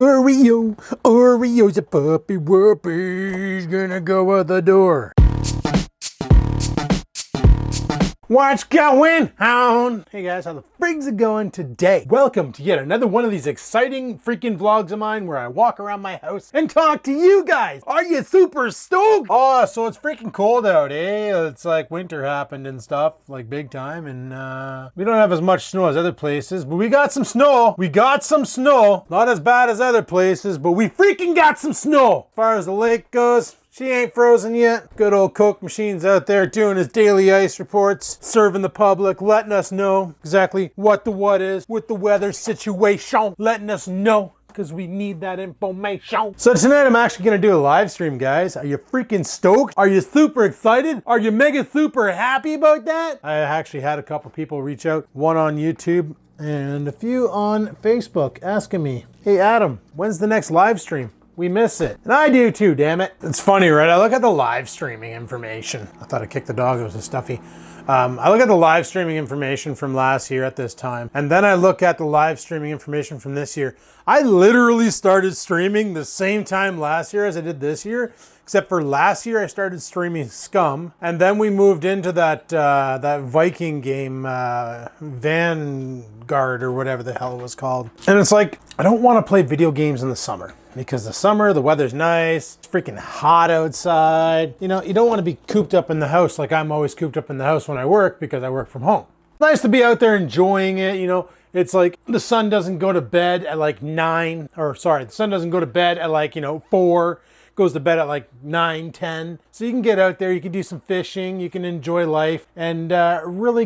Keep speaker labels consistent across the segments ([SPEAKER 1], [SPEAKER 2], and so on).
[SPEAKER 1] Oreo, Oreo's a puppy whoopee, gonna go out the door. What's going on? Hey guys, how the frigs it going today? Welcome to yet another one of these exciting freaking vlogs of mine where I walk around my house and talk to you guys. Are you super stoked? Oh, so it's freaking cold out, eh? It's like winter happened and stuff, like big time, and we don't have as much snow as other places, but we got some snow. We got some snow. Not as bad as other places, but we freaking got some snow. As far as the lake goes, she ain't frozen yet. Good old Coke Machine's out there doing his daily ice reports, serving the public, letting us know exactly what is with the weather situation, letting us know because we need that information. So tonight I'm actually gonna do a live stream, guys. Are you freaking stoked? Are you super excited? Are you mega super happy about that? I actually had a couple people reach out, one on YouTube and a few on Facebook asking me, hey Adam, when's the next live stream? We miss it. And I do too, damn it. It's funny, right? I look at the live streaming information. I thought I kicked the dog, it was a stuffy. I look at the live streaming information from last year at this time, and then I look at the live streaming information from this year. I literally started streaming the same time last year as I did this year, except for last year I started streaming Scum, and then we moved into that Viking game, Vanguard or whatever the hell it was called. And it's like, I don't want to play video games in the summer. Because the summer, the weather's nice, it's freaking hot outside. You know, you don't want to be cooped up in the house like I'm always cooped up in the house when I work because I work from home. Nice to be out there enjoying it, you know. It's like the sun doesn't go to bed at like the sun doesn't go to bed at like, 4. Goes to bed at like 9, 10. So you can get out there, you can do some fishing, you can enjoy life and really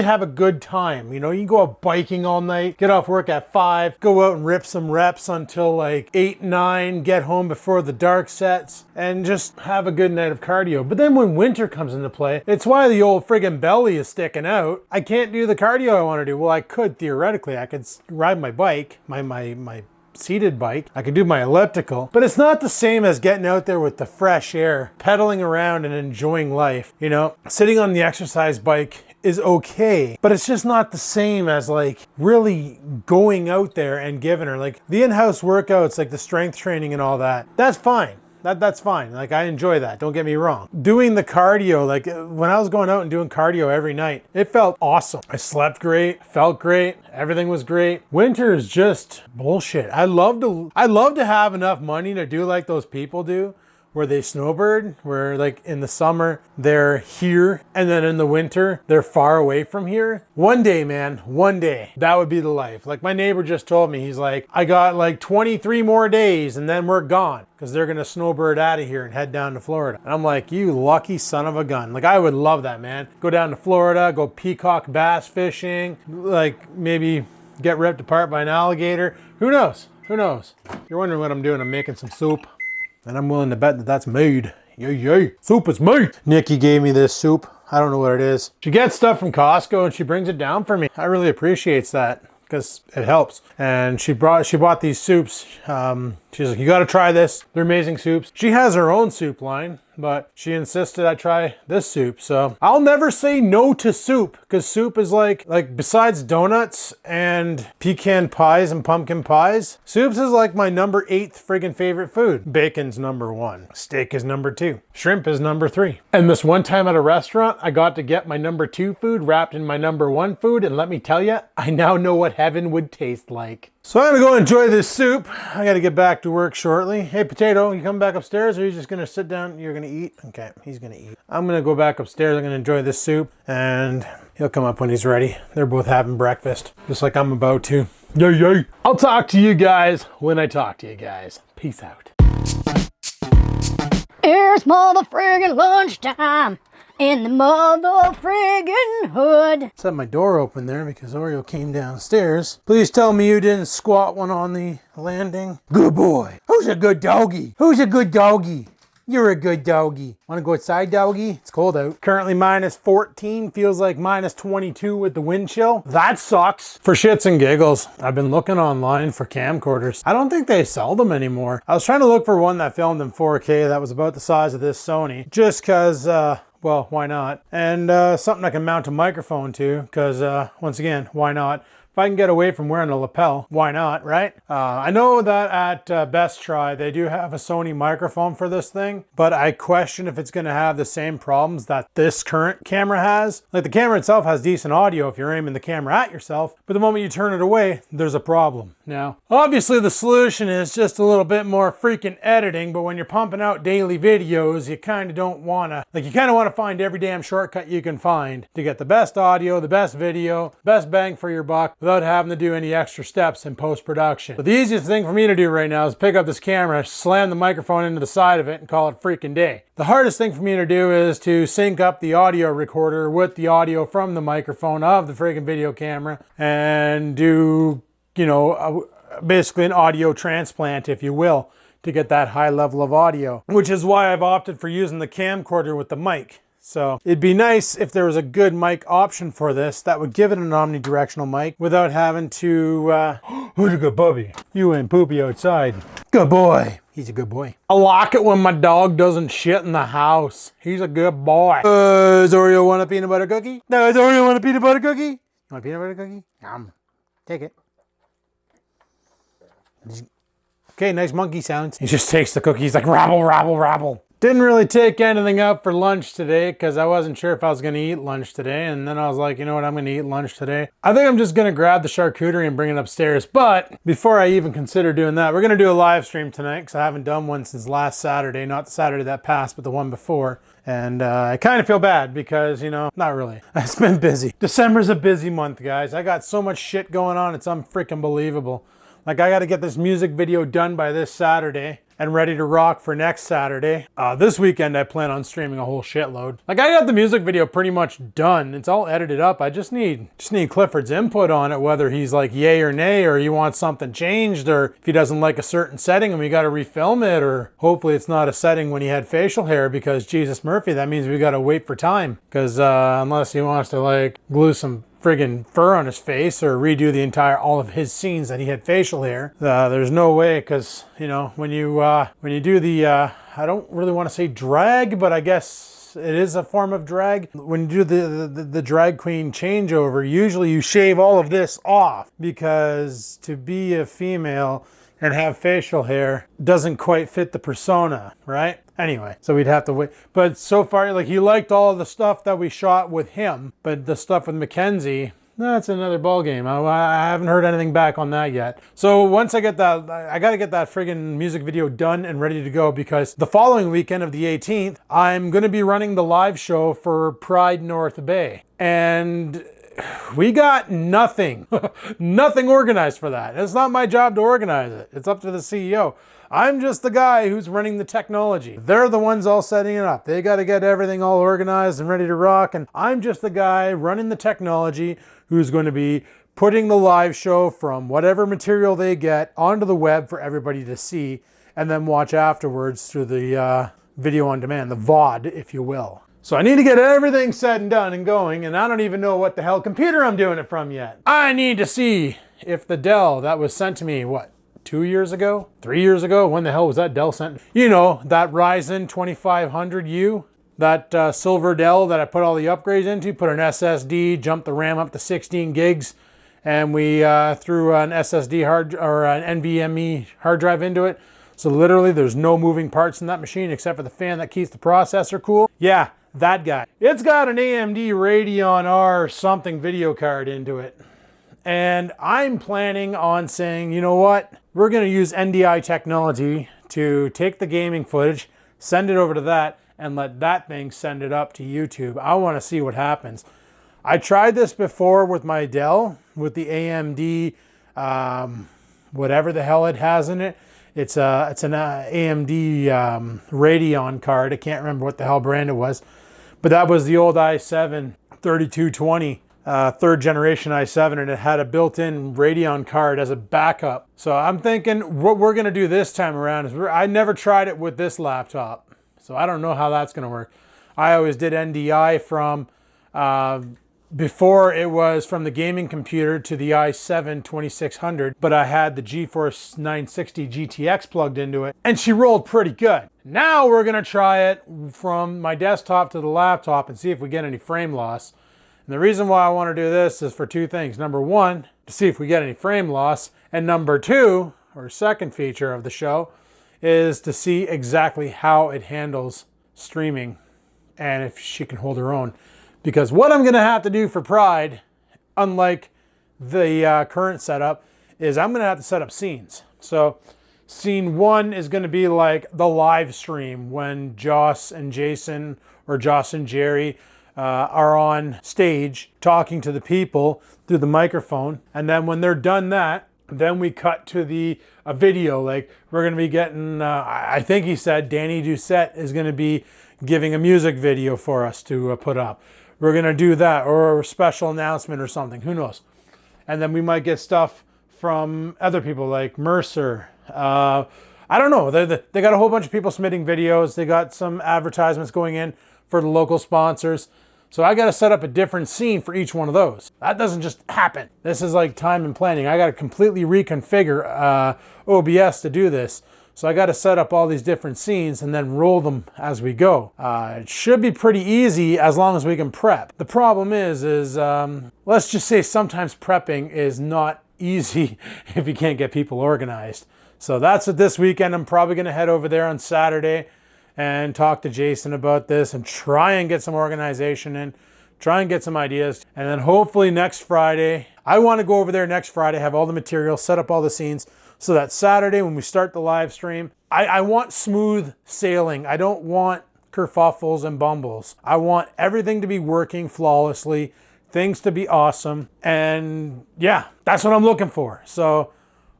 [SPEAKER 1] have a good time. You know, you can go out biking all night, get off work at 5, go out and rip some reps until like 8, 9, get home before the dark sets and just have a good night of cardio. But then when winter comes into play, it's why the old friggin' belly is sticking out. I can't do the cardio I want to do. Well, I could theoretically, I could ride my bike, my seated bike. I could do my elliptical, but it's not the same as getting out there with the fresh air, pedaling around and enjoying life. You know, sitting on the exercise bike is okay, but it's just not the same as like really going out there and giving her like the in-house workouts, like the strength training and all that. That's fine. That's fine. Like I enjoy that. Don't get me wrong. Doing the cardio, like when I was going out and doing cardio every night, it felt awesome. I slept great, felt great, everything was great. Winter is just bullshit. I love to have enough money to do like those people do, where they snowbird, where like in the summer they're here and then in the winter they're far away from here. One day, man, one day, that would be the life. Like my neighbor just told me, he's like, I got like 23 more days and then we're gone because they're gonna snowbird out of here and head down to Florida. And I'm like, you lucky son of a gun. Like I would love that, man. Go down to Florida, go peacock bass fishing, like maybe get ripped apart by an alligator. Who knows? Who knows? You're wondering what I'm doing. I'm making some soup. And I'm willing to bet that that's made. Yay. Soup is made. Nikki gave me this soup. I don't know what it is. She gets stuff from Costco and she brings it down for me. I really appreciate that because it helps. And she bought these soups. She's like, you got to try this. They're amazing soups. She has her own soup line, but she insisted I try this soup. So I'll never say no to soup because soup is like besides donuts and pecan pies and pumpkin pies, soups is like my number 8th friggin' favorite food. Bacon's number 1. Steak is number 2. Shrimp is number 3. And this one time at a restaurant, I got to get my number 2 food wrapped in my number 1 food. And let me tell you, I now know what heaven would taste like. So I'm gonna go enjoy this soup. I gotta get back to work shortly. Hey, Potato, you coming back upstairs or are you just gonna sit down? You're gonna eat? Okay, he's gonna eat. I'm gonna go back upstairs. I'm gonna enjoy this soup and he'll come up when he's ready. They're both having breakfast, just like I'm about to. Yay. I'll talk to you guys when I talk to you guys. Peace out.
[SPEAKER 2] It's mother friggin' lunchtime in the mother friggin' hood.
[SPEAKER 1] Set my door open there because Oreo came downstairs. Please tell me you didn't squat one on the landing. Good boy. Who's a good doggy? Who's a good doggy? You're a good doggy. Want to go outside, doggy? It's cold out. Currently minus 14. Feels like minus 22 with the wind chill. That sucks. For shits and giggles, I've been looking online for camcorders. I don't think they sell them anymore. I was trying to look for one that filmed in 4K that was about the size of this Sony. Just because, well, why not? And something I can mount a microphone to because, once again, why not? If I can get away from wearing a lapel, why not, right? I know that at Best Try, they do have a Sony microphone for this thing, but I question if it's gonna have the same problems that this current camera has. Like, the camera itself has decent audio if you're aiming the camera at yourself, but the moment you turn it away, there's a problem. Now, obviously the solution is just a little bit more freaking editing, but when you're pumping out daily videos, you kind of don't wanna, like, you kind of want to find every damn shortcut you can find to get the best audio, the best video, best bang for your buck, without having to do any extra steps in post-production. But the easiest thing for me to do right now is pick up this camera, slam the microphone into the side of it, and call it freaking day. The hardest thing for me to do is to sync up the audio recorder with the audio from the microphone of the freaking video camera and do, you know, basically an audio transplant, if you will, to get that high level of audio, which is why I've opted for using the camcorder with the mic. So it'd be nice if there was a good mic option for this that would give it an omnidirectional mic without having to, who's a good puppy? You and Poopy outside. Good boy. He's a good boy. I like it when my dog doesn't shit in the house. He's a good boy. Does Oreo want a peanut butter cookie? Does Oreo want a peanut butter cookie? You want a peanut butter cookie? Yum. Take it. Okay, nice monkey sounds. He just takes the cookie. He's like, rabble, rabble, rabble. Didn't really take anything out for lunch today because I wasn't sure if I was going to eat lunch today. And then I was like, you know what, I'm going to eat lunch today. I think I'm just going to grab the charcuterie and bring it upstairs. But before I even consider doing that, we're going to do a live stream tonight because I haven't done one since last Saturday. Not the Saturday that passed, but the one before. And I kind of feel bad because, you know, not really. It's been busy. December's a busy month, guys. I got so much shit going on. It's unfreaking believable. Like, I got to get this music video done by this Saturday and ready to rock for next Saturday. This weekend, I plan on streaming a whole shitload. Like, I got the music video pretty much done. It's all edited up. I just need Clifford's input on it, whether he's like yay or nay, or he wants something changed, or if he doesn't like a certain setting and we got to refilm it, or hopefully it's not a setting when he had facial hair, because Jesus Murphy, that means we got to wait for time. Because unless he wants to like glue some friggin' fur on his face or redo all of his scenes that he had facial hair. There's no way, because, you know, when you do the, I don't really want to say drag, but I guess it is a form of drag. When you do the drag queen changeover, usually you shave all of this off, because to be a female and have facial hair doesn't quite fit the persona, right? Anyway, so we'd have to wait. But so far, like, he liked all of the stuff that we shot with him, but the stuff with Mackenzie, that's another ball game. I haven't heard anything back on that yet. So once I get that, I got to get that friggin' music video done and ready to go, because the following weekend of the 18th, I'm going to be running the live show for Pride North Bay. And we got nothing, nothing organized for that. It's not my job to organize it. It's up to the CEO. I'm just the guy who's running the technology. They're the ones all setting it up. They got to get everything all organized and ready to rock. And I'm just the guy running the technology who's going to be putting the live show from whatever material they get onto the web for everybody to see, and then watch afterwards through the video on demand, the VOD, if you will. So I need to get everything said and done and going, and I don't even know what the hell computer I'm doing it from yet. I need to see if the Dell that was sent to me, what, 2 years ago? 3 years ago? When the hell was that Dell sent? You know, that Ryzen 2500U, that silver Dell that I put all the upgrades into, put an SSD, jumped the RAM up to 16 gigs, and we threw an SSD or an NVMe hard drive into it. So literally there's no moving parts in that machine except for the fan that keeps the processor cool. Yeah, that guy. It's got an AMD Radeon R something video card into it. And I'm planning on saying, you know what? We're going to use NDI technology to take the gaming footage, send it over to that, and let that thing send it up to YouTube. I want to see what happens. I tried this before with my Dell, with the AMD, whatever the hell it has in it. It's an AMD Radeon card. I can't remember what the hell brand it was. But that was the old i7 3220. Third generation i7, and it had a built-in Radeon card as a backup. So I'm thinking what we're going to do this time around is I never tried it with this laptop, so I don't know how that's going to work. I always did NDI from before it was from the gaming computer to the i7 2600, but I had the GeForce 960 GTX plugged into it, and she rolled pretty good. Now we're going to try it from my desktop to the laptop and see if we get any frame loss. And the reason why I want to do this is for two things. Number one, to see if we get any frame loss. And number two, or second feature of the show, is to see exactly how it handles streaming and if she can hold her own. Because what I'm gonna have to do for Pride, unlike the current setup, is I'm gonna have to set up scenes. So scene one is gonna be like the live stream when Joss and Jason or Joss and Jerry are on stage talking to the people through the microphone. And then when they're done that, then we cut to a video. Like we're gonna be getting, I think he said Danny Doucette is gonna be giving a music video for us to put up. We're gonna do that, or a special announcement or something, who knows. And then we might get stuff from other people like Mercer. I don't know, they got a whole bunch of people submitting videos. They got some advertisements going in for the local sponsors. So I got to set up a different scene for each one of those. That doesn't just happen. This is like time and planning. I got to completely reconfigure OBS to do this. So I got to set up all these different scenes and then roll them as we go. It should be pretty easy as long as we can prep. The problem is let's just say sometimes prepping is not easy if you can't get people organized. So that's what this weekend. I'm probably going to head over there on Saturday and talk to Jason about this and try and get some organization in, try and get some ideas. And then hopefully next Friday, I want to go over there next Friday, have all the material, set up all the scenes, so that Saturday when we start the live stream, I want smooth sailing. I don't want kerfuffles and bumbles. I want everything to be working flawlessly, things to be awesome. And yeah, that's what I'm looking for. So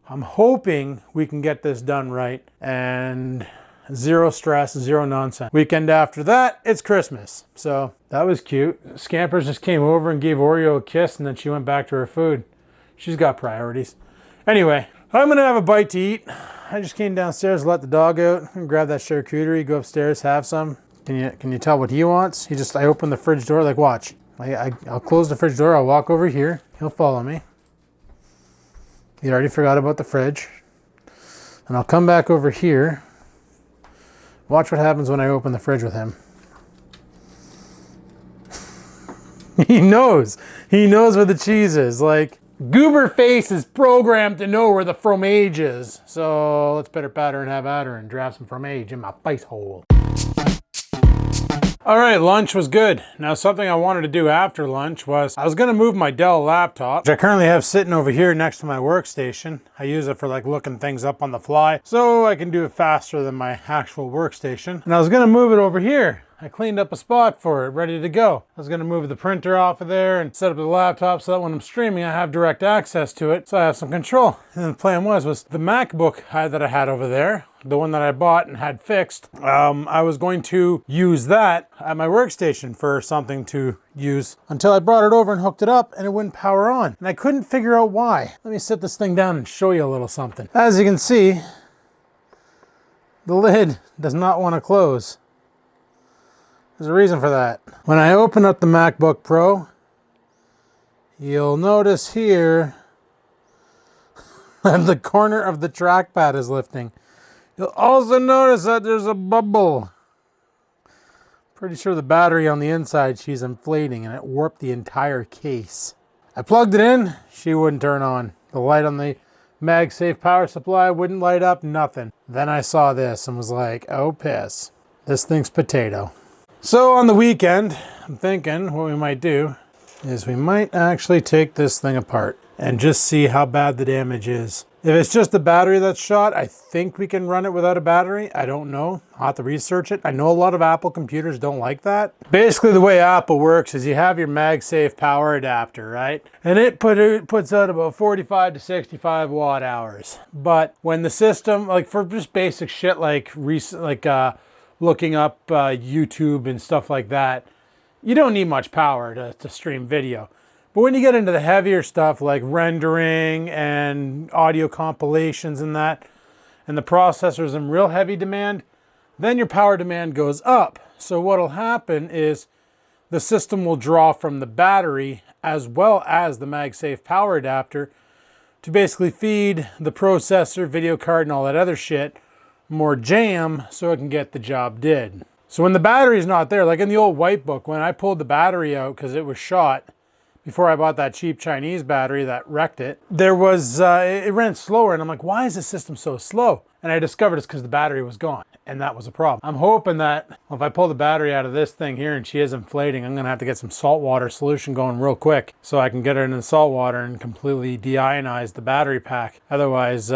[SPEAKER 1] I'm hoping we can get this done right, and zero stress, zero nonsense. Weekend after that, it's Christmas. So that was cute. Scampers just came over and gave Oreo a kiss, and then she went back to her food. She's got priorities. Anyway, I'm gonna have a bite to eat. I just came downstairs, let the dog out, and grab that charcuterie, go upstairs, have some. Can you tell what he wants? I opened the fridge door, like watch. I'll close the fridge door, I'll walk over here, he'll follow me. He already forgot about the fridge. And I'll come back over here. Watch what happens when I open the fridge with him. He knows. He knows where the cheese is. Like, Goober Face is programmed to know where the fromage is. So let's pitter patter and have at her and drop some fromage in my face hole. All right, lunch was good. Now, something I wanted to do after lunch was I was going to move my Dell laptop, which I currently have sitting over here next to my workstation. I use it for like looking things up on the fly, so I can do it faster than my actual workstation. And I was going to move it over here. I cleaned up a spot for it, ready to go. I was going to move the printer off of there and set up the laptop so that when I'm streaming, I have direct access to it, so I have some control. And the plan was the MacBook that I had over there, the one that I bought and had fixed, I was going to use that at my workstation for something to use until I brought it over and hooked it up and it wouldn't power on. And I couldn't figure out why. Let me set this thing down and show you a little something. As you can see, the lid does not want to close. There's a reason for that. When I open up the MacBook Pro, you'll notice here that the corner of the trackpad is lifting. You'll also notice that there's a bubble. Pretty sure the battery on the inside, she's inflating and it warped the entire case. I plugged it in, she wouldn't turn on. The light on the MagSafe power supply wouldn't light up, nothing. Then I saw this and was like, oh piss. This thing's potato. So on the weekend, I'm thinking what we might do is we might actually take this thing apart and just see how bad the damage is. If it's just the battery that's shot, I think we can run it without a battery. I don't know. I'll have to research it. I know a lot of Apple computers don't like that. Basically, the way Apple works is you have your MagSafe power adapter, right? And it puts out about 45 to 65 watt hours. But when the system, like for just basic shit like looking up YouTube and stuff like that, you don't need much power to stream video. But when you get into the heavier stuff like rendering and audio compilations and that, and the processor's in real heavy demand, then your power demand goes up. So what'll happen is the system will draw from the battery as well as the MagSafe power adapter to basically feed the processor, video card, and all that other shit more jam so it can get the job did. So when the battery's not there, like in the old white book, when I pulled the battery out because it was shot, before I bought that cheap Chinese battery that wrecked it, there was, it ran slower. And I'm like, why is this system so slow? And I discovered it's because the battery was gone. And that was a problem. I'm hoping that if I pull the battery out of this thing here and she is inflating, I'm gonna have to get some salt water solution going real quick so I can get her in the salt water and completely deionize the battery pack. Otherwise,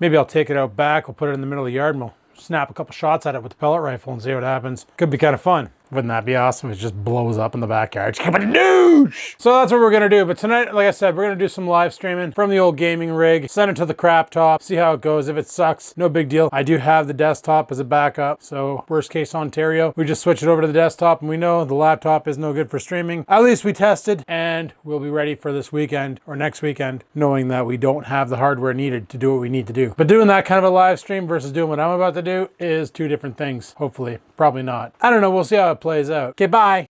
[SPEAKER 1] maybe I'll take it out back, we'll put it in the middle of the yard and we'll snap a couple shots at it with the pellet rifle and see what happens. Could be kind of fun. Wouldn't that be awesome if it just blows up in the backyard? Douche! So that's what we're gonna do. But tonight, like I said, we're gonna do some live streaming from the old gaming rig, send it to the crap top, see how it goes. If it sucks, no big deal. I do have the desktop as a backup. So worst case Ontario, we just switch it over to the desktop and we know the laptop is no good for streaming. At least we tested and we'll be ready for this weekend or next weekend, knowing that we don't have the hardware needed to do what we need to do. But doing that kind of a live stream versus doing what I'm about to do is two different things. Hopefully, probably not. I don't know, we'll see how it plays out. Okay, bye.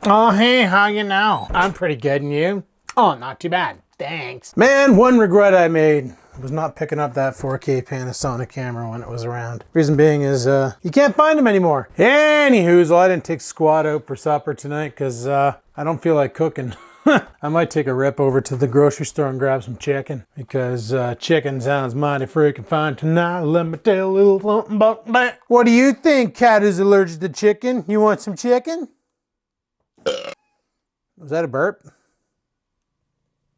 [SPEAKER 1] Oh, hey, how you now? I'm pretty good, and you? Oh, not too bad. Thanks. Man, one regret I made was not picking up that 4K Panasonic camera when it was around. Reason being is you can't find them anymore. Anywho, I didn't take squat out for supper tonight because I don't feel like cooking. I might take a rip over to the grocery store and grab some chicken because chicken sounds mighty freaking fine tonight. Let me tell a little something about that. What do you think, cat who's allergic to chicken? You want some chicken? Was that a burp?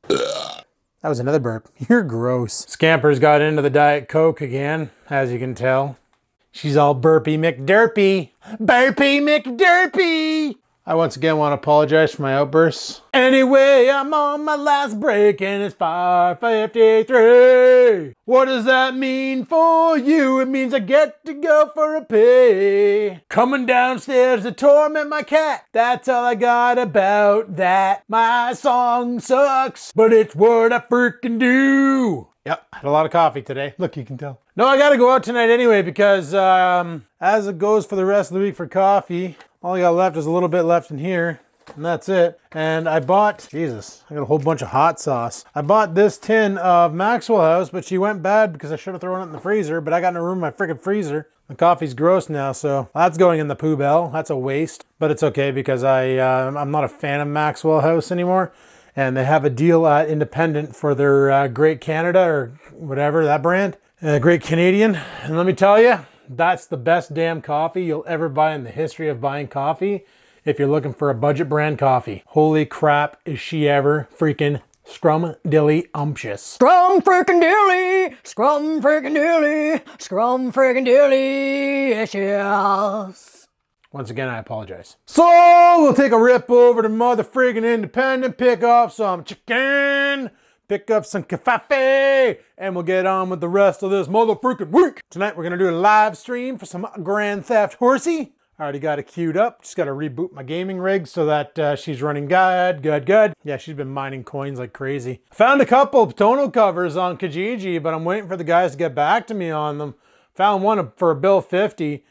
[SPEAKER 1] That was another burp. You're gross. Scamper's got into the Diet Coke again, as you can tell. She's all burpy McDurpy. Burpy McDurpy! I once again want to apologize for my outbursts. Anyway, I'm on my last break and it's 5:53. What does that mean for you? It means I get to go for a pee. Coming downstairs to torment my cat. That's all I got about that. My song sucks, but it's what I freaking do. Yep, had a lot of coffee today. Look, you can tell. No, I gotta go out tonight anyway because as it goes for the rest of the week for coffee, all I got left is a little bit left in here, and that's it. And I bought, Jesus, I got a whole bunch of hot sauce. I bought this tin of Maxwell House, but she went bad because I should have thrown it in the freezer, but I got no room in my freaking freezer. The coffee's gross now, so that's going in the poo bell. That's a waste, but it's okay because I'm not a fan of Maxwell House anymore. And they have a deal at Independent for their Great Canada or whatever, that brand. Great Canadian. And let me tell you, that's the best damn coffee you'll ever buy in the history of buying coffee if you're looking for a budget brand coffee. Holy crap, is she ever freaking scrum-dilly-umptious.
[SPEAKER 2] Scrum-freaking-dilly, scrum-freaking-dilly, scrum-freaking-dilly-icious.
[SPEAKER 1] Once again, I apologize. So, we'll take a rip over to mother friggin' Independent, pick up some chicken, pick up some café, and we'll get on with the rest of this mother freaking week. Tonight, we're gonna do a live stream for some Grand Theft Horsey. I already got it queued up. Just gotta reboot my gaming rig so that she's running good. Yeah, she's been mining coins like crazy. Found a couple of tonneau covers on Kijiji, but I'm waiting for the guys to get back to me on them. Found one for $1.50.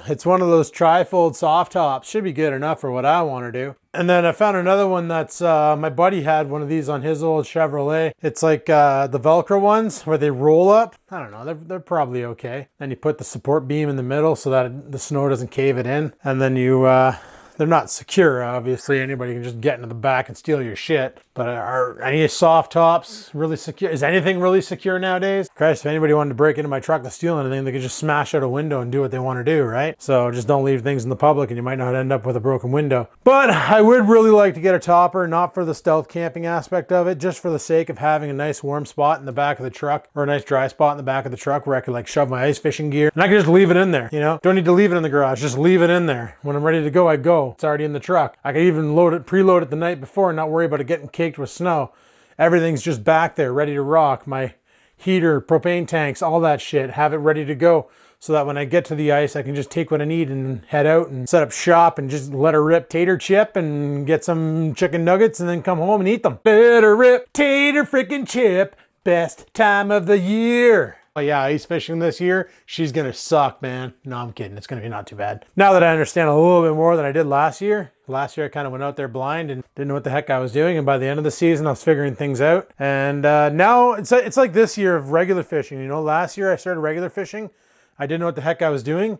[SPEAKER 1] It's one of those trifold soft tops. Should be good enough for what I want to do. And then I found another one that's, my buddy had one of these on his old Chevrolet. It's like the Velcro ones where they roll up. I don't know, they're probably okay. Then you put the support beam in the middle so that the snow doesn't cave it in. And then you, they're not secure, obviously. Anybody can just get into the back and steal your shit. But are any soft tops really secure? Is anything really secure nowadays? Christ, if anybody wanted to break into my truck to steal anything, they could just smash out a window and do what they want to do, right? So just don't leave things in the public and you might not end up with a broken window. But I would really like to get a topper, not for the stealth camping aspect of it, just for the sake of having a nice warm spot in the back of the truck or a nice dry spot in the back of the truck where I could like shove my ice fishing gear and I could just leave it in there, you know? Don't need to leave it in the garage, just leave it in there. When I'm ready to go, I go. It's already in the truck. I could even preload it the night before and not worry about it getting caked with snow. Everything's just back there, ready to rock. My heater, propane tanks, all that shit, have it ready to go so that when I get to the ice, I can just take what I need and head out and set up shop and just let her rip tater chip and get some chicken nuggets and then come home and eat them. Let her rip tater freaking chip, best time of the year. Oh yeah, ice fishing this year, she's gonna suck, man. No, I'm kidding. It's gonna be not too bad. Now that I understand a little bit more than I did last year I kind of went out there blind and didn't know what the heck I was doing. And by the end of the season, I was figuring things out. And now it's like this year of regular fishing. You know, last year I started regular fishing. I didn't know what the heck I was doing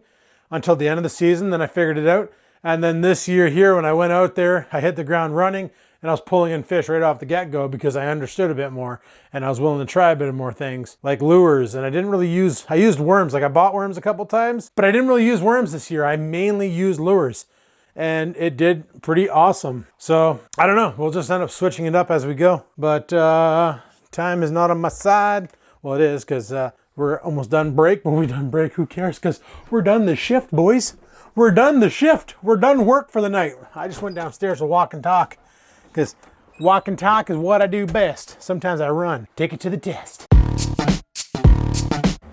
[SPEAKER 1] until the end of the season. Then I figured it out. And then this year here, when I went out there, I hit the ground running. and I was pulling in fish right off the get-go because I understood a bit more and I was willing to try a bit more things like lures. And I used worms. Like I bought worms a couple times, but I didn't really use worms this year. I mainly used lures and it did pretty awesome. So I don't know, we'll just end up switching it up as we go. But time is not on my side. Well, it is because we're almost done break. When we done break, who cares? Because we're done the shift, boys. We're done the shift. We're done work for the night. I just went downstairs to walk and talk because walk and talk is what I do best. Sometimes I run. Take it to the test.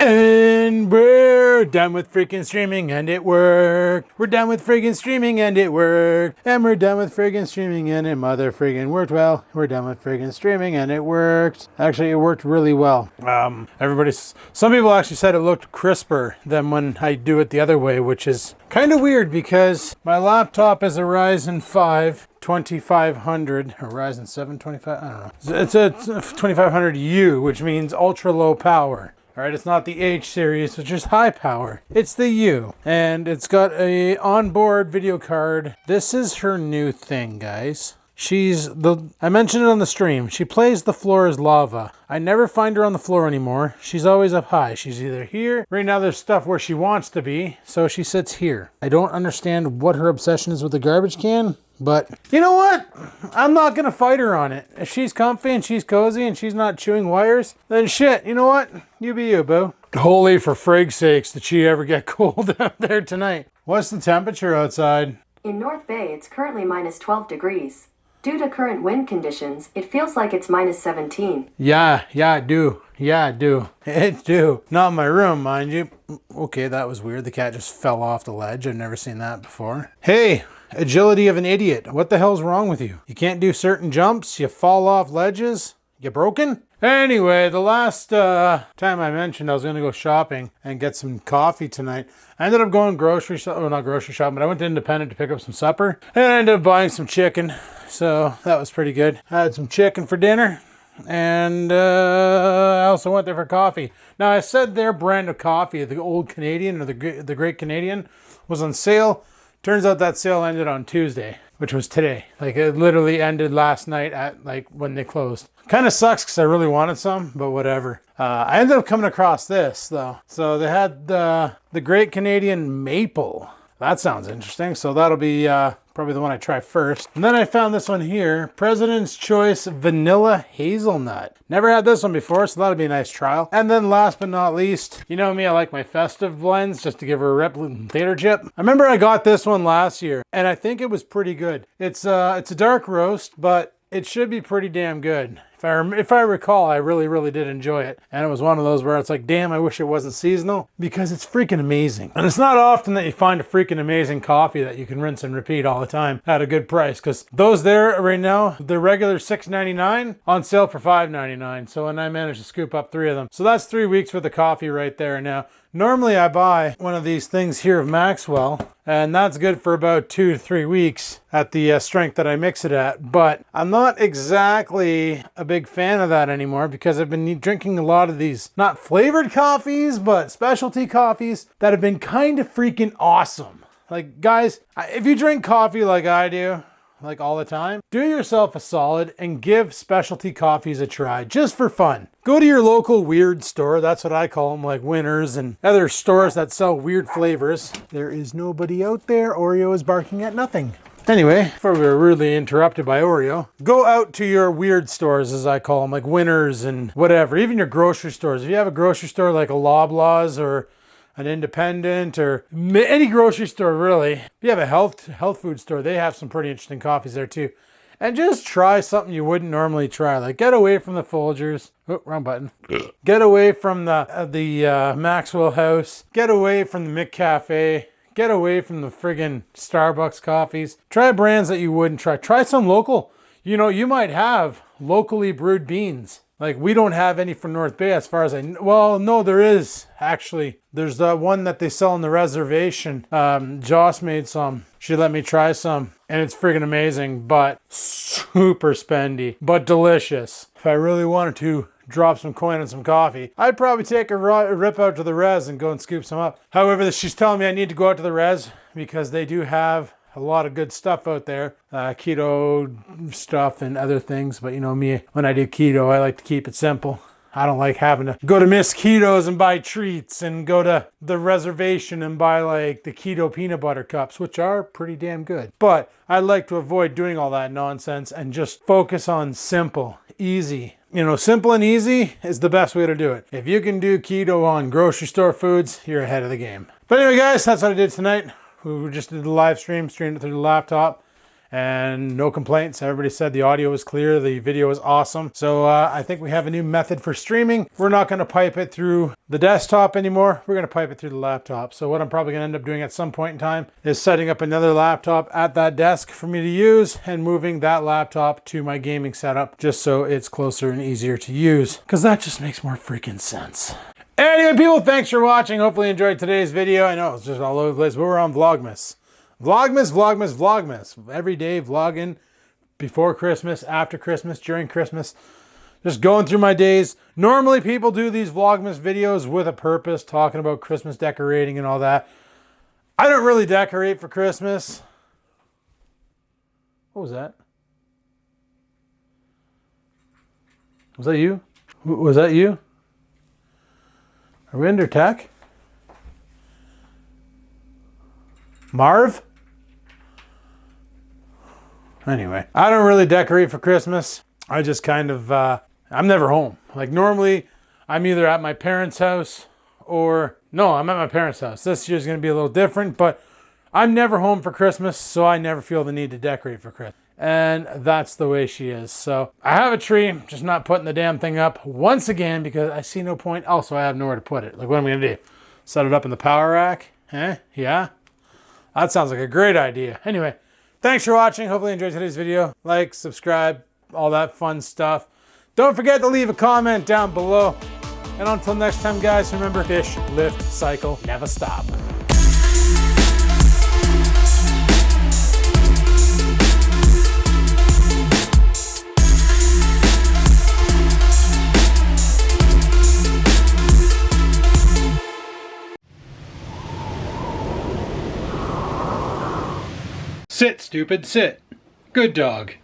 [SPEAKER 1] And we're done with freaking streaming and it worked. We're done with freaking streaming and it worked. And we're done with freaking streaming and it mother freaking worked well. We're done with freaking streaming and it worked. Actually, it worked really well. Some people actually said it looked crisper than when I do it the other way, which is kind of weird because my laptop is a Ryzen 5 2500 or Ryzen 7 25. I don't know. It's a 2500U, which means ultra low power. All right, it's not the H series, which is high power. It's the U, and it's got a onboard video card. This is her new thing, guys. I mentioned it on the stream. She plays the floor as lava. I never find her on the floor anymore. She's always up high. She's either here. Right now there's stuff where she wants to be, so she sits here. I don't understand what her obsession is with the garbage can, but you know what? I'm not gonna fight her on it. If she's comfy and she's cozy and she's not chewing wires, then shit, you know what? You be you, boo. Holy for frig's sakes, did she ever get cold out there tonight? What's the temperature outside?
[SPEAKER 3] In North Bay, it's currently minus 12 degrees. Due to current wind conditions, it feels like it's minus 17.
[SPEAKER 1] Yeah, it do. It do. Not in my room, mind you. Okay, that was weird. The cat just fell off the ledge. I've never seen that before. Hey, agility of an idiot. What the hell's wrong with you? You can't do certain jumps? You fall off ledges? You broken? Anyway, the last time I mentioned I was going to go shopping and get some coffee tonight, I ended up going not grocery shopping, but I went to Independent to pick up some supper, and I ended up buying some chicken, so that was pretty good. I had some chicken for dinner, and I also went there for coffee. Now, I said their brand of coffee, the Old Canadian or the Great Canadian, was on sale. Turns out that sale ended on Tuesday, which was today. Like, it literally ended last night at, like, when they closed. Kind of sucks because I really wanted some, but whatever. I ended up coming across this, though. So they had the Great Canadian Maple. That sounds interesting. So that'll be probably the one I try first. And then I found this one here, President's Choice Vanilla Hazelnut. Never had this one before, so that'll be a nice trial. And then last but not least, you know me, I like my festive blends just to give her a rip. Potato chip. I remember I got this one last year, and I think it was pretty good. It's a dark roast, but it should be pretty damn good. If I recall, I really did enjoy it. And it was one of those where it's like, damn, I wish it wasn't seasonal because it's freaking amazing. And it's not often that you find a freaking amazing coffee that you can rinse and repeat all the time at a good price. Because those there right now, they're regular $6.99 on sale for $5.99. So and I managed to scoop up 3 of them. So that's 3 weeks worth of coffee right there. Now, normally I buy one of these things here of Maxwell, and that's good for about 2 to 3 weeks at the strength that I mix it at. But I'm not exactly a big fan of that anymore because I've been drinking a lot of these, not flavored coffees, but specialty coffees that have been kind of freaking awesome. Like, guys, if you drink coffee like I do, like all the time, do yourself a solid and give specialty coffees a try just for fun. Go to your local weird store. That's what I call them, like Winners and other stores that sell weird flavors. There is nobody out there. Oreo is barking at nothing. Anyway, before we were rudely interrupted by Oreo, go out to your weird stores, as I call them, like Winners and whatever, even your grocery stores. If you have a grocery store like a Loblaws or an Independent or any grocery store, really. If you have a health food store, they have some pretty interesting coffees there too. And just try something you wouldn't normally try. Like, get away from the Folgers. Oh, wrong button. Get away from the Maxwell House. Get away from the McCafe. Get away from the friggin' Starbucks coffees. Try brands that you wouldn't try. Try some local. You know, you might have locally brewed beans. Like, we don't have any from North Bay as far as I know. Well, no, there is, actually. There's the one that they sell on the reservation. Joss made some. She let me try some. And it's friggin' amazing, but super spendy, but delicious. If I really wanted to drop some coin on some coffee, I'd probably take a rip out to the res and go and scoop some up. However, she's telling me I need to go out to the res because they do have a lot of good stuff out there, keto stuff and other things. But you know me, when I do keto, I like to keep it simple. I don't like having to go to Miss Keto's and buy treats and go to the reservation and buy like the keto peanut butter cups, which are pretty damn good. But I like to avoid doing all that nonsense and just focus on simple, easy. You know, simple and easy is the best way to do it. If you can do keto on grocery store foods, you're ahead of the game. But anyway, guys, that's what I did tonight. We just did the live stream, streamed it through the laptop, and no complaints. Everybody said the audio was clear, the video was awesome. So I think we have a new method for streaming. We're not going to pipe it through the desktop anymore. We're going to pipe it through the laptop. So what I'm probably going to end up doing at some point in time is setting up another laptop at that desk for me to use and moving that laptop to my gaming setup just so it's closer and easier to use, because that just makes more freaking sense. Anyway, people, thanks for watching. Hopefully you enjoyed today's video. I know it's just all over the place, but we're on Vlogmas. Vlogmas. Every day vlogging, before Christmas, after Christmas, during Christmas. Just going through my days. Normally people do these Vlogmas videos with a purpose, talking about Christmas decorating and all that. I don't really decorate for Christmas. What was that? Was that you? Was that you? Are we under attack? Marv? Anyway, I don't really decorate for Christmas. I just kind of, I'm never home. Like normally I'm either at my parents' house or, no, I'm at my parents' house. This year's going to be a little different, but I'm never home for Christmas, so I never feel the need to decorate for Christmas. And that's the way she is. So I have a tree, just not putting the damn thing up once again because I see no point. Also, I have nowhere to put it. Like, what am I going to do? Set it up in the power rack? Yeah? That sounds like a great idea. Anyway, thanks for watching. Hopefully you enjoyed today's video. Like, subscribe, all that fun stuff. Don't forget to leave a comment down below. And until next time, guys, remember, fish, lift, cycle, never stop. Sit, stupid, sit. Good dog.